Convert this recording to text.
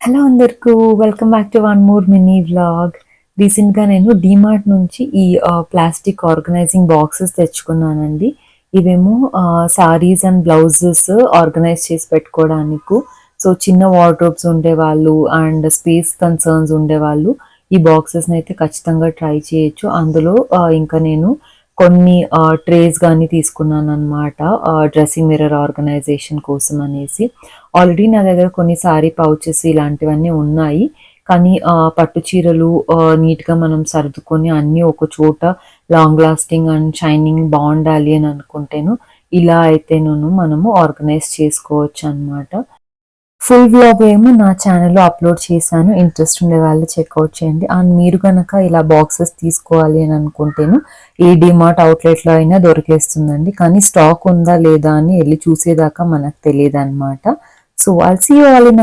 Hello అందరికీ welcome back to one more mini vlog. రీసెంట్గా నేను డీమార్ట్ నుంచి ఈ ప్లాస్టిక్ ఆర్గనైజింగ్ బాక్సెస్ తెచ్చుకున్నానండి. ఇవేమో సారీస్ అండ్ బ్లౌజెస్ ఆర్గనైజ్ చేసి పెట్టుకోవడానికి. సో చిన్న వార్డ్రోబ్స్ ఉండేవాళ్ళు అండ్ స్పేస్ కన్సర్న్స్ ఉండేవాళ్ళు ఈ బాక్సెస్ని అయితే ఖచ్చితంగా ట్రై చేయొచ్చు. అందులో ఇంకా నేను కొన్ని ట్రేస్ కానీ తీసుకున్నాను అనమాట, డ్రెస్సింగ్ మిర్రర్ ఆర్గనైజేషన్ కోసం అనేసి. ఆల్రెడీ నా దగ్గర కొన్ని సారీ పౌచెస్ ఇలాంటివన్నీ ఉన్నాయి. కానీ పట్టు చీరలు నీట్‌గా మనం సర్దుకొని అన్నీ ఒక చోట లాంగ్ లాస్టింగ్ అండ్ షైనింగ్ బావుండాలి అని అనుకుంటేను ఇలా అయితేను మనము ఆర్గనైజ్ చేసుకోవచ్చనమాట. ఫుల్ వ్లాగ్ ఏమో నా ఛానల్‌లో అప్‌లోడ్ చేశాను. ఇంట్రెస్ట్ ఉండే వాళ్ళు చెక్‌ఔట్ చేయండి. అండ్ మీరు గనక ఇలా బాక్సెస్ తీసుకోవాలి అని అనుకుంటేను ఏ డీమార్ట్ అవుట్‌లెట్‌లో అయినా దొరికేస్తుందండి. కానీ స్టాక్ ఉందా లేదా అని ఎళ్లి చూసేదాకా మనకు తెలీదనమాట. So I'll see you all in